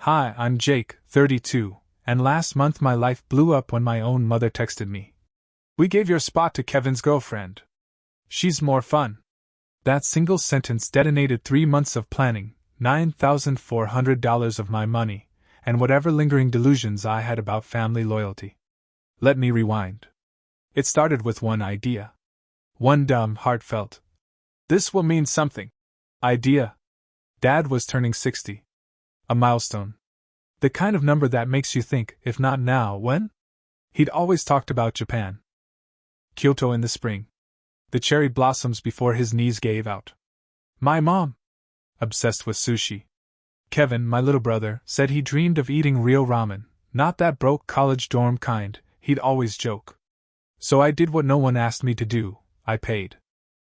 Hi, I'm Jake, 32, and last month my life blew up when my own mother texted me. We gave your spot to Kevin's girlfriend. She's more fun. That single sentence detonated 3 months of planning, $9,400 of my money, and whatever lingering delusions I had about family loyalty. Let me rewind. It started with one idea. One dumb, heartfelt, "This will mean something" idea. Dad was turning 60. A milestone. The kind of number that makes you think, if not now, when? He'd always talked about Japan. Kyoto in the spring. The cherry blossoms before his knees gave out. My mom, obsessed with sushi. Kevin, my little brother, said he dreamed of eating real ramen, not that broke college dorm kind, he'd always joke. So I did what no one asked me to do, I paid.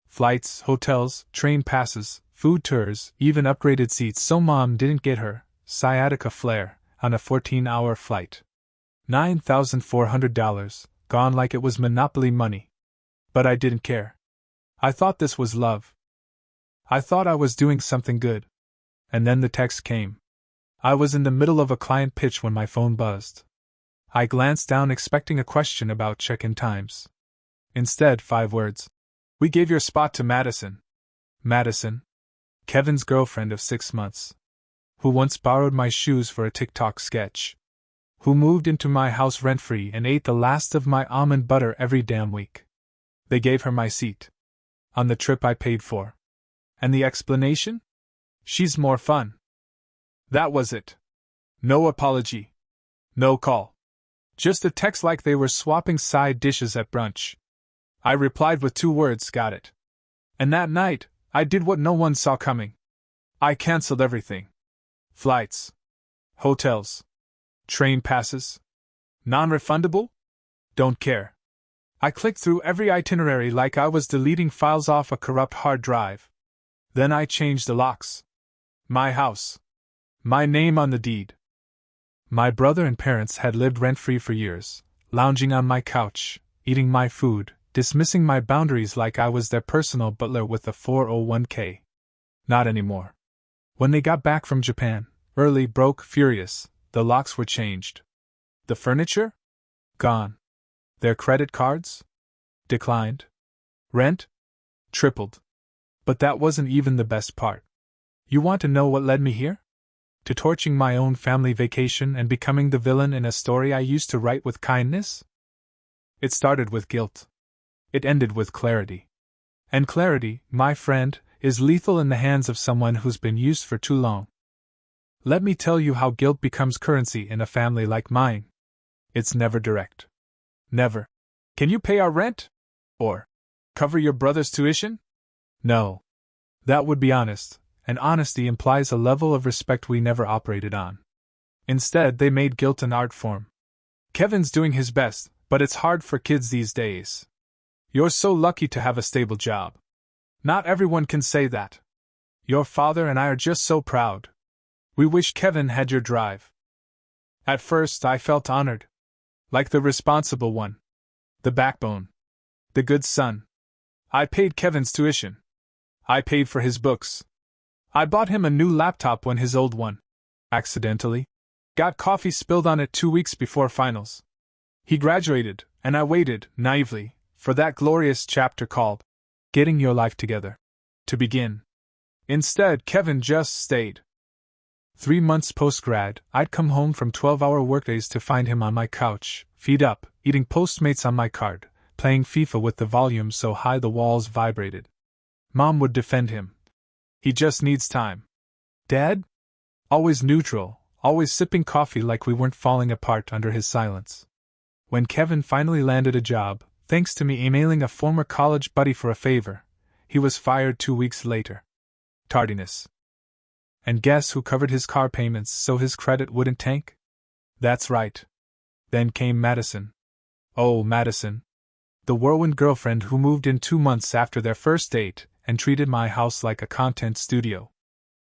Flights, hotels, train passes, food tours, even upgraded seats so Mom didn't get her sciatica flare on a 14-hour flight. $9,400, gone like it was Monopoly money. But I didn't care. I thought this was love. I thought I was doing something good. And then the text came. I was in the middle of a client pitch when my phone buzzed. I glanced down expecting a question about check-in times. Instead, 5 words. We gave your spot to Madison. Madison? Kevin's girlfriend of 6 months. Who once borrowed my shoes for a TikTok sketch. Who moved into my house rent-free and ate the last of my almond butter every damn week. They gave her my seat. On the trip I paid for. And the explanation? She's more fun. That was it. No apology. No call. Just a text like they were swapping side dishes at brunch. I replied with 2 words, got it. And that night, I did what no one saw coming. I canceled everything. Flights. Hotels. Train passes. Non-refundable? Don't care. I clicked through every itinerary like I was deleting files off a corrupt hard drive. Then I changed the locks. My house. My name on the deed. My brother and parents had lived rent-free for years, lounging on my couch, eating my food, dismissing my boundaries like I was their personal butler with a 401k. Not anymore. When they got back from Japan, early, broke, furious, the locks were changed. The furniture? Gone. Their credit cards? Declined. Rent? Tripled. But that wasn't even the best part. You want to know what led me here? To torching my own family vacation and becoming the villain in a story I used to write with kindness? It started with guilt. It ended with clarity. And clarity, my friend, is lethal in the hands of someone who's been used for too long. Let me tell you how guilt becomes currency in a family like mine. It's never direct. Never. Can you pay our rent? Or cover your brother's tuition? No. That would be honest, and honesty implies a level of respect we never operated on. Instead, they made guilt an art form. Kevin's doing his best, but it's hard for kids these days. You're so lucky to have a stable job. Not everyone can say that. Your father and I are just so proud. We wish Kevin had your drive. At first, I felt honored. Like the responsible one. The backbone. The good son. I paid Kevin's tuition. I paid for his books. I bought him a new laptop when his old one, accidentally, got coffee spilled on it 2 weeks before finals. He graduated, and I waited, naively, for that glorious chapter called Getting Your Life Together to begin. Instead, Kevin just stayed. 3 months post-grad, I'd come home from 12-hour workdays to find him on my couch, feet up, eating Postmates on my card, playing FIFA with the volume so high the walls vibrated. Mom would defend him. He just needs time. Dad? Always neutral, always sipping coffee like we weren't falling apart under his silence. When Kevin finally landed a job, thanks to me emailing a former college buddy for a favor, he was fired 2 weeks later. Tardiness. And guess who covered his car payments so his credit wouldn't tank? That's right. Then came Madison. Oh, Madison. The whirlwind girlfriend who moved in 2 months after their first date and treated my house like a content studio.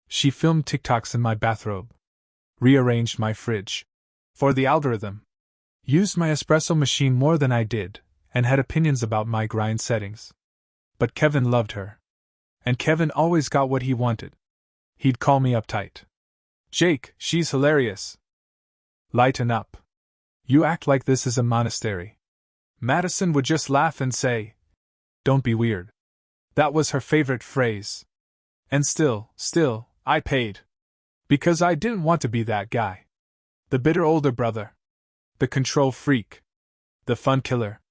She filmed TikToks in my bathrobe. Rearranged my fridge. For the algorithm. Used my espresso machine more than I did, and had opinions about my grind settings. But Kevin loved her. And Kevin always got what he wanted. He'd call me uptight. Jake, she's hilarious. Lighten up. You act like this is a monastery. Madison would just laugh and say, "Don't be weird." That was her favorite phrase. And still, I paid. Because I didn't want to be that guy. The bitter older brother. The control freak. The fun killer.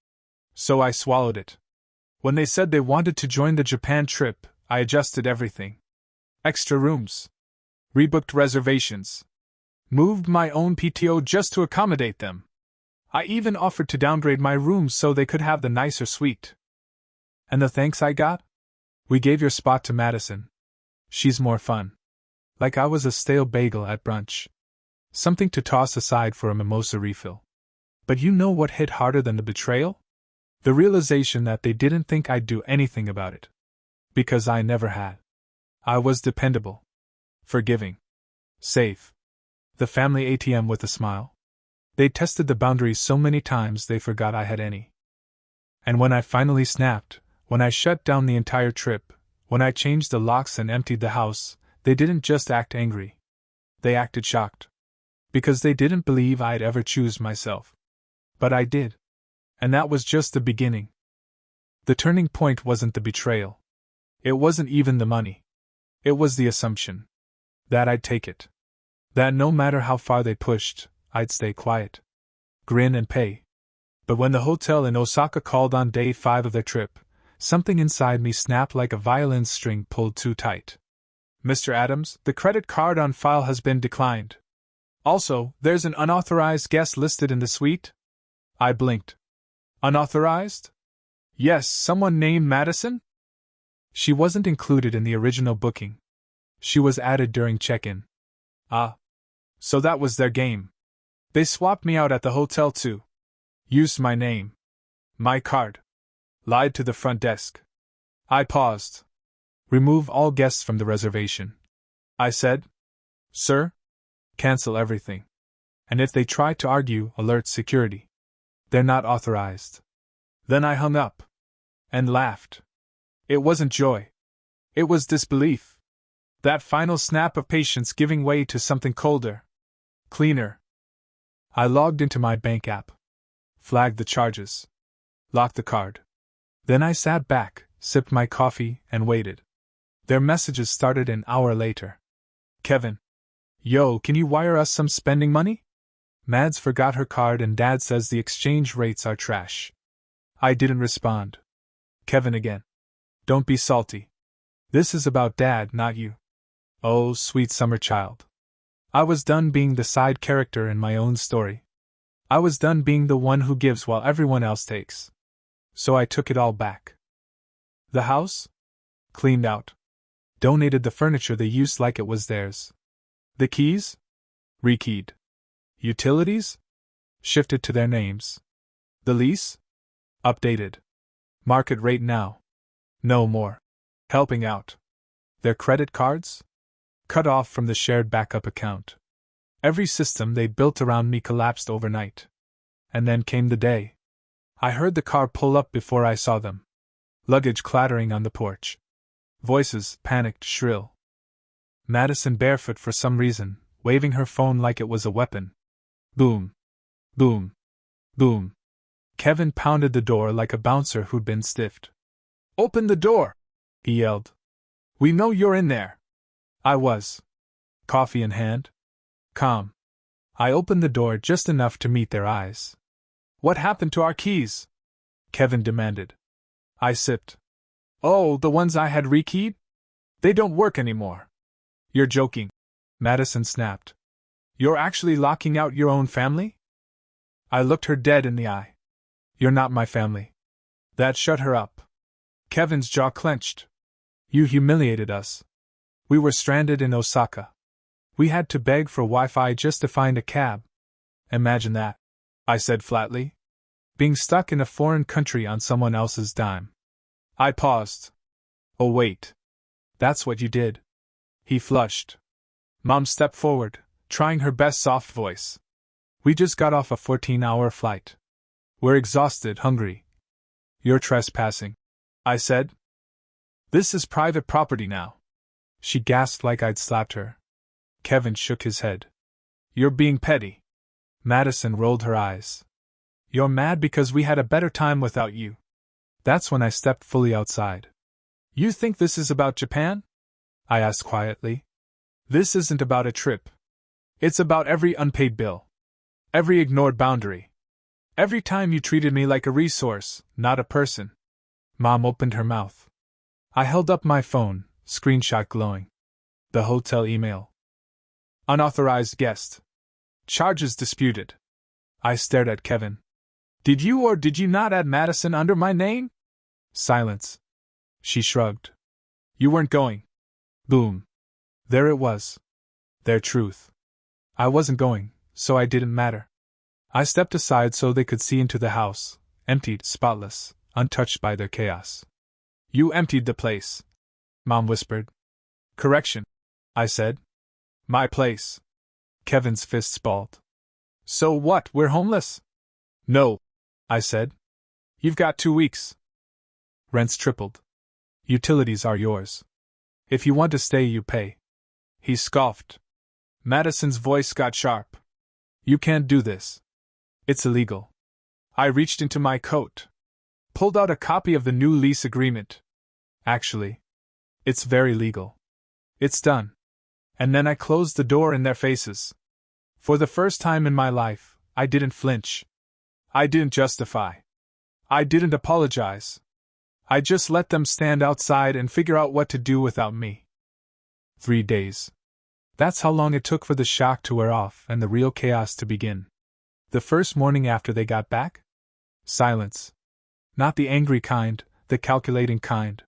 So I swallowed it. When they said they wanted to join the Japan trip, I adjusted everything. Extra rooms. Rebooked reservations. Moved my own PTO just to accommodate them. I even offered to downgrade my rooms so they could have the nicer suite. And the thanks I got? We gave your spot to Madison. She's more fun. Like I was a stale bagel at brunch. Something to toss aside for a mimosa refill. But you know what hit harder than the betrayal? The realization that they didn't think I'd do anything about it. Because I never had. I was dependable. Forgiving. Safe. The family ATM with a smile. They tested the boundaries so many times they forgot I had any. And when I finally snapped, when I shut down the entire trip, when I changed the locks and emptied the house, they didn't just act angry. They acted shocked. Because they didn't believe I'd ever choose myself. But I did. And that was just the beginning. The turning point wasn't the betrayal. It wasn't even the money. It was the assumption. That I'd take it. That no matter how far they pushed, I'd stay quiet. Grin and pay. But when the hotel in Osaka called on day 5 of their trip, something inside me snapped like a violin string pulled too tight. "Mr. Adams, the credit card on file has been declined. Also, there's an unauthorized guest listed in the suite." I blinked. Unauthorized? Yes, someone named Madison? She wasn't included in the original booking. She was added during check-in. Ah. So that was their game. They swapped me out at the hotel too. Used my name. My card. Lied to the front desk. I paused. "Remove all guests from the reservation," I said. "Sir?" "Cancel everything. And if they try to argue, alert security. They're not authorized." Then I hung up. And laughed. It wasn't joy. It was disbelief. That final snap of patience giving way to something colder. Cleaner. I logged into my bank app. Flagged the charges. Locked the card. Then I sat back, sipped my coffee, and waited. Their messages started an hour later. "Kevin. Yo, can you wire us some spending money? Mads forgot her card and Dad says the exchange rates are trash." I didn't respond. Kevin again. "Don't be salty. This is about Dad, not you." Oh, sweet summer child. I was done being the side character in my own story. I was done being the one who gives while everyone else takes. So I took it all back. The house? Cleaned out. Donated the furniture they used like it was theirs. The keys? Rekeyed. Utilities? Shifted to their names. The lease? Updated. Market rate now. No more. Helping out. Their credit cards? Cut off from the shared backup account. Every system they built around me collapsed overnight. And then came the day. I heard the car pull up before I saw them. Luggage clattering on the porch. Voices, panicked, shrill. Madison barefoot for some reason, waving her phone like it was a weapon. Boom. Boom. Boom. Kevin pounded the door like a bouncer who'd been stiffed. "Open the door!" he yelled. "We know you're in there." I was. Coffee in hand. Calm. I opened the door just enough to meet their eyes. "What happened to our keys?" Kevin demanded. I sipped. "Oh, the ones I had rekeyed? They don't work anymore." "You're joking," Madison snapped. "You're actually locking out your own family?" I looked her dead in the eye. "You're not my family." That shut her up. Kevin's jaw clenched. "You humiliated us. We were stranded in Osaka. We had to beg for Wi-Fi just to find a cab. Imagine that," I said flatly. "Being stuck in a foreign country on someone else's dime." I paused. "Oh wait. That's what you did." He flushed. Mom stepped forward, trying her best soft voice. "We just got off a 14-hour flight. We're exhausted, hungry." "You're trespassing," I said. "This is private property now." She gasped like I'd slapped her. Kevin shook his head. You're being petty. Madison rolled her eyes. You're mad because we had a better time without you. That's when I stepped fully outside. You think this is about Japan? I asked quietly. This isn't about a trip. It's about every unpaid bill. Every ignored boundary. Every time you treated me like a resource, not a person. Mom opened her mouth. I held up my phone, screenshot glowing. The hotel email. Unauthorized guest. Charges disputed. I stared at Kevin. Did you or did you not add Madison under my name? Silence. She shrugged. You weren't going. Boom. There it was. Their truth. I wasn't going, so I didn't matter. I stepped aside so they could see into the house, emptied, spotless, untouched by their chaos. You emptied the place, Mom whispered. Correction, I said. My place. Kevin's fists balled. So what, we're homeless? No, I said. You've got 2 weeks. Rent's tripled. Utilities are yours. If you want to stay, you pay. He scoffed. Madison's voice got sharp. You can't do this. It's illegal. I reached into my coat. Pulled out a copy of the new lease agreement. Actually, it's very legal. It's done. And then I closed the door in their faces. For the first time in my life, I didn't flinch. I didn't justify. I didn't apologize. I just let them stand outside and figure out what to do without me. 3 days. That's how long it took for the shock to wear off and the real chaos to begin. The first morning after they got back? Silence. Not the angry kind, the calculating kind.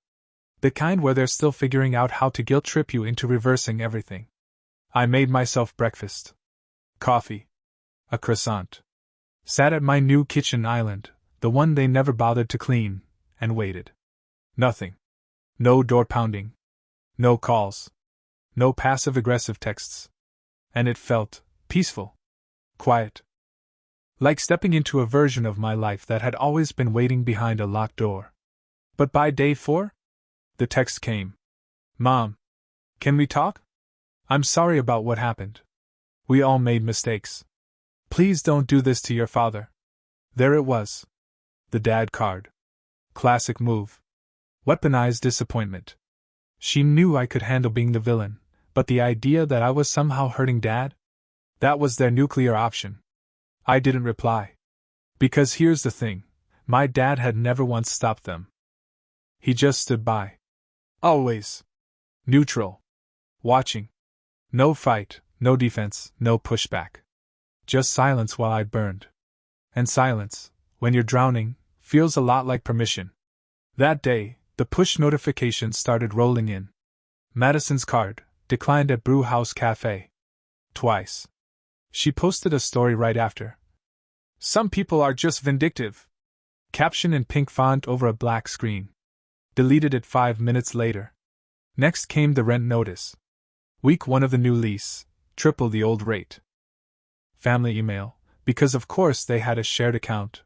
The kind where they're still figuring out how to guilt trip you into reversing everything. I made myself breakfast. Coffee. A croissant. Sat at my new kitchen island, the one they never bothered to clean, and waited. Nothing. No door pounding. No calls. No passive-aggressive texts. And it felt peaceful. Quiet. Like stepping into a version of my life that had always been waiting behind a locked door. But by day 4? The text came. Mom. Can we talk? I'm sorry about what happened. We all made mistakes. Please don't do this to your father. There it was. The dad card. Classic move. Weaponized disappointment. She knew I could handle being the villain, but the idea that I was somehow hurting Dad? That was their nuclear option. I didn't reply. Because here's the thing, my dad had never once stopped them. He just stood by. Always. Neutral. Watching. No fight, no defense, no pushback. Just silence while I burned. And silence, when you're drowning, feels a lot like permission. That day, the push notifications started rolling in. Madison's card, declined at Brew House Cafe. Twice. She posted a story right after. Some people are just vindictive. Caption in pink font over a black screen. Deleted it 5 minutes later. Next came the rent notice. Week 1 of the new lease, triple the old rate. Family email, because of course they had a shared account.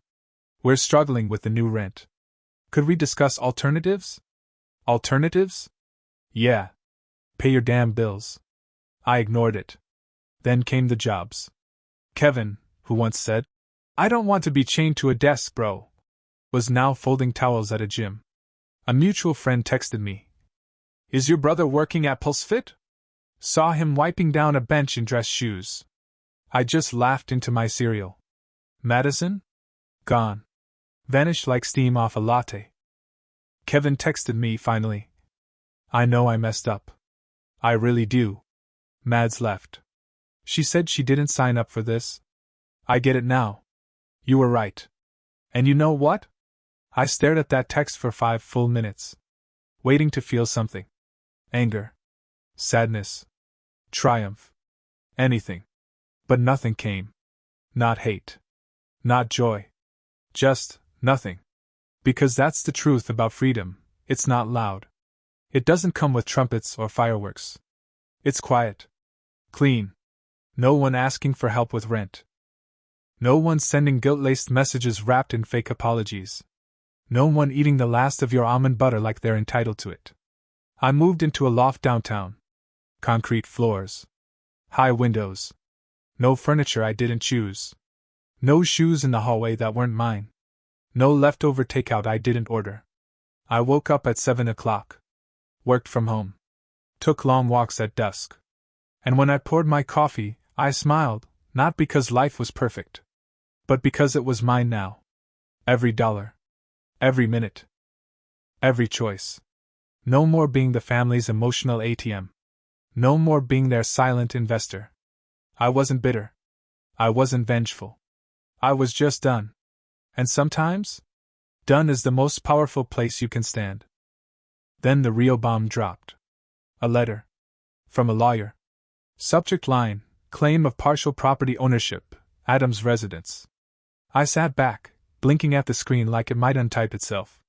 We're struggling with the new rent. Could we discuss alternatives? Alternatives? Yeah. Pay your damn bills. I ignored it. Then came the jobs. Kevin, who once said, I don't want to be chained to a desk, bro, was now folding towels at a gym. A mutual friend texted me. Is your brother working at PulseFit? Saw him wiping down a bench in dress shoes. I just laughed into my cereal. Madison? Gone. Vanished like steam off a latte. Kevin texted me finally. I know I messed up. I really do. Mads left. She said she didn't sign up for this. I get it now. You were right. And you know what? I stared at that text for 5 full minutes. Waiting to feel something. Anger. Sadness. Triumph. Anything. But nothing came. Not hate. Not joy. Just nothing. Because that's the truth about freedom, it's not loud. It doesn't come with trumpets or fireworks. It's quiet. Clean. No one asking for help with rent. No one sending guilt-laced messages wrapped in fake apologies. No one eating the last of your almond butter like they're entitled to it. I moved into a loft downtown. Concrete floors. High windows. No furniture I didn't choose. No shoes in the hallway that weren't mine. No leftover takeout I didn't order. I woke up at 7 o'clock. Worked from home. Took long walks at dusk. And when I poured my coffee, I smiled, not because life was perfect, but because it was mine now. Every dollar. Every minute. Every choice. No more being the family's emotional ATM. No more being their silent investor. I wasn't bitter. I wasn't vengeful. I was just done. And sometimes, done is the most powerful place you can stand. Then the real bomb dropped. A letter. From a lawyer. Subject line: claim of partial property ownership, Adams residence. I sat back, blinking at the screen like it might untype itself.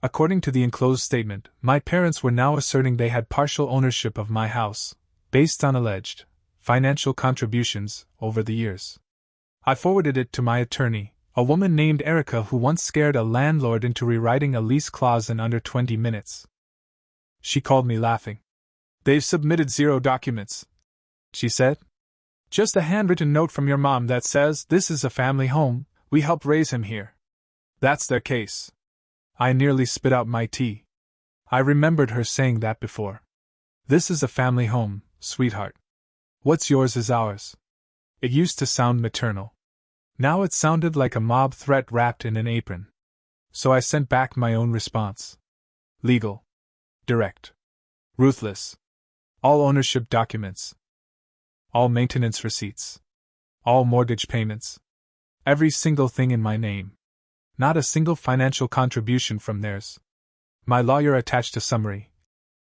According to the enclosed statement, my parents were now asserting they had partial ownership of my house, based on alleged financial contributions over the years. I forwarded it to my attorney, a woman named Erica who once scared a landlord into rewriting a lease clause in under 20 minutes. She called me laughing. "They've submitted 0 documents," she said. "Just a handwritten note from your mom that says this is a family home, we helped raise him here. That's their case." I nearly spit out my tea. I remembered her saying that before. This is a family home, sweetheart. What's yours is ours. It used to sound maternal. Now it sounded like a mob threat wrapped in an apron. So I sent back my own response. Legal. Direct. Ruthless. All ownership documents. All maintenance receipts. All mortgage payments. Every single thing in my name. Not a single financial contribution from theirs. My lawyer attached a summary.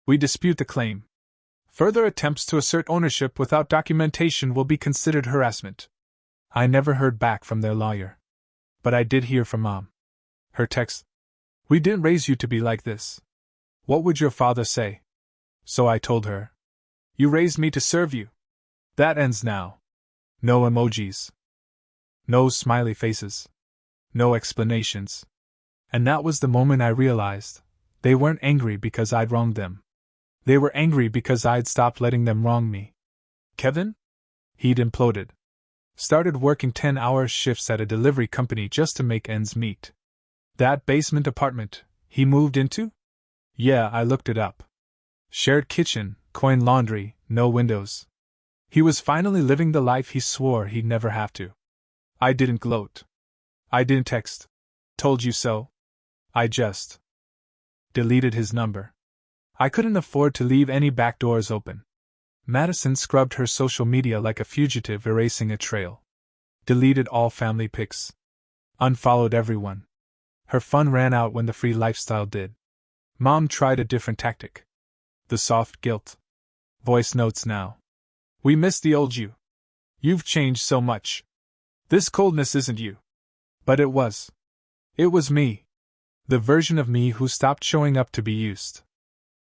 We dispute the claim. Further attempts to assert ownership without documentation will be considered harassment. I never heard back from their lawyer. But I did hear from Mom. Her text: "We didn't raise you to be like this. What would your father say?" So I told her. "You raised me to serve you. That ends now." No emojis. No smiley faces. No explanations. And that was the moment I realized they weren't angry because I'd wronged them. They were angry because I'd stopped letting them wrong me. Kevin? He'd imploded. Started working 10-hour shifts at a delivery company just to make ends meet. That basement apartment he moved into? Yeah, I looked it up. Shared kitchen, coin laundry, no windows. He was finally living the life he swore he'd never have to. I didn't gloat. I didn't text, "Told you so." I just deleted his number. I couldn't afford to leave any back doors open. Madison scrubbed her social media like a fugitive erasing a trail. Deleted all family pics. Unfollowed everyone. Her fun ran out when the free lifestyle did. Mom tried a different tactic. The soft guilt. Voice notes now. "We miss the old you. You've changed so much. This coldness isn't you." But it was. It was me. The version of me who stopped showing up to be used.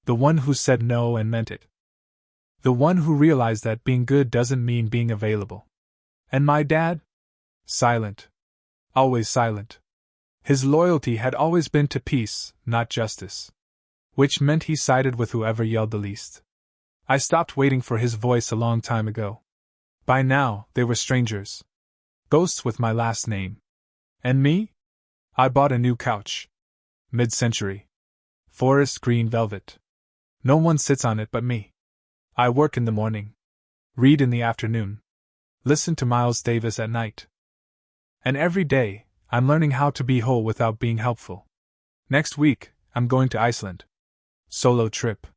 The one who said no and meant it. The one who realized that being good doesn't mean being available. And my dad? Silent. Always silent. His loyalty had always been to peace, not justice. Which meant he sided with whoever yelled the least. I stopped waiting for his voice a long time ago. By now, they were strangers. Ghosts with my last name. And me? I bought a new couch. Mid-century. Forest green velvet. No one sits on it but me. I work in the morning. Read in the afternoon. Listen to Miles Davis at night. And every day, I'm learning how to be whole without being helpful. Next week, I'm going to Iceland. Solo trip.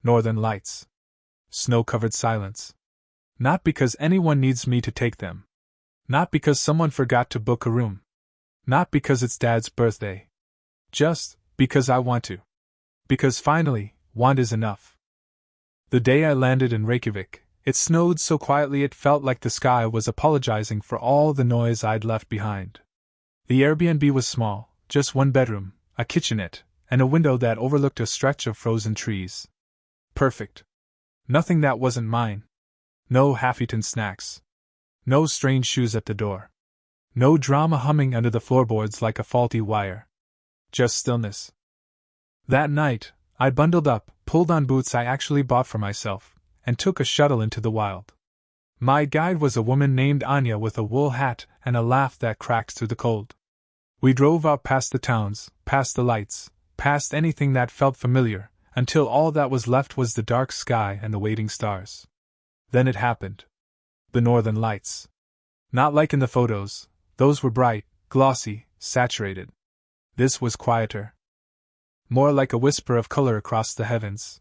Northern Lights. Snow-covered silence. Not because anyone needs me to take them. Not because someone forgot to book a room. Not because it's Dad's birthday. Just because I want to. Because finally, want is enough. The day I landed in Reykjavik, it snowed so quietly it felt like the sky was apologizing for all the noise I'd left behind. The Airbnb was small, just one bedroom, a kitchenette, and a window that overlooked a stretch of frozen trees. Perfect. Nothing that wasn't mine. No half-eaten snacks. No strange shoes at the door. No drama humming under the floorboards like a faulty wire. Just stillness. That night, I bundled up, pulled on boots I actually bought for myself, and took a shuttle into the wild. My guide was a woman named Anya with a wool hat and a laugh that cracked through the cold. We drove out past the towns, past the lights, past anything that felt familiar, until all that was left was the dark sky and the waiting stars. Then it happened. The northern lights. Not like in the photos, those were bright, glossy, saturated. This was quieter. More like a whisper of color across the heavens.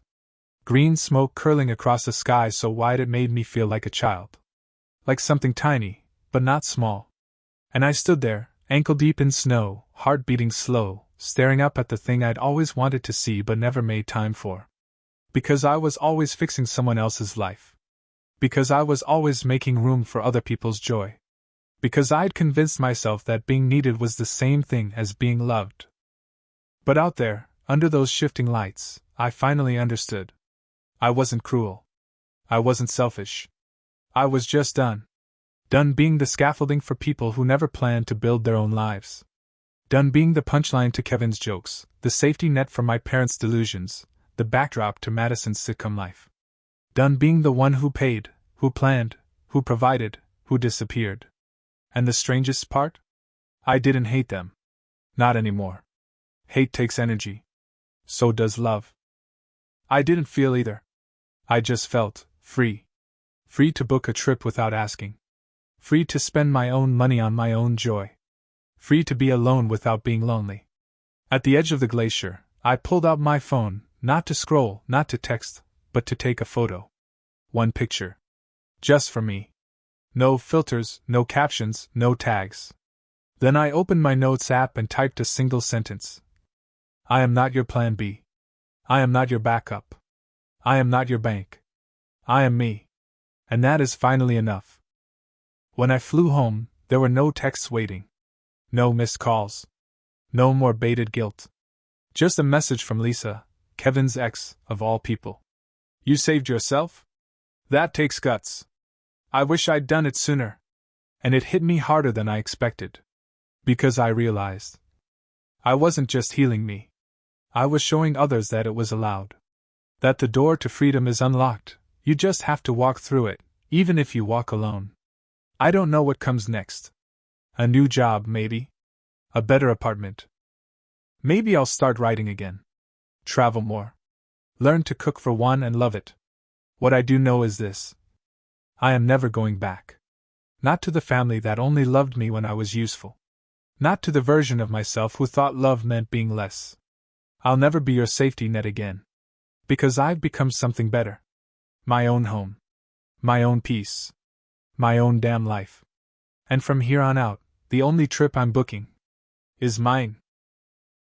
Green smoke curling across a sky so wide it made me feel like a child. Like something tiny, but not small. And I stood there, ankle deep in snow, heart beating slow, staring up at the thing I'd always wanted to see but never made time for. Because I was always fixing someone else's life. Because I was always making room for other people's joy. Because I'd convinced myself that being needed was the same thing as being loved. But out there, under those shifting lights, I finally understood. I wasn't cruel. I wasn't selfish. I was just done. Done being the scaffolding for people who never planned to build their own lives. Done being the punchline to Kevin's jokes, the safety net for my parents' delusions, the backdrop to Madison's sitcom life. Done being the one who paid, who planned, who provided, who disappeared. And the strangest part? I didn't hate them. Not anymore. Hate takes energy. So does love. I didn't feel either. I just felt free. Free to book a trip without asking. Free to spend my own money on my own joy. Free to be alone without being lonely. At the edge of the glacier, I pulled out my phone, not to scroll, not to text, but to take a photo. One picture. Just for me. No filters, no captions, no tags. Then I opened my notes app and typed a single sentence. I am not your plan B. I am not your backup. I am not your bank. I am me. And that is finally enough. When I flew home, there were no texts waiting. No missed calls. No more baited guilt. Just a message from Lisa, Kevin's ex, of all people. You saved yourself? That takes guts. I wish I'd done it sooner. And it hit me harder than I expected. Because I realized. I wasn't just healing me. I was showing others that it was allowed. That the door to freedom is unlocked, you just have to walk through it, even if you walk alone. I don't know what comes next. A new job, maybe. A better apartment. Maybe I'll start writing again. Travel more. Learn to cook for one and love it. What I do know is this. I am never going back. Not to the family that only loved me when I was useful. Not to the version of myself who thought love meant being less. I'll never be your safety net again. Because I've become something better. My own home. My own peace. My own damn life. And from here on out, the only trip I'm booking is mine.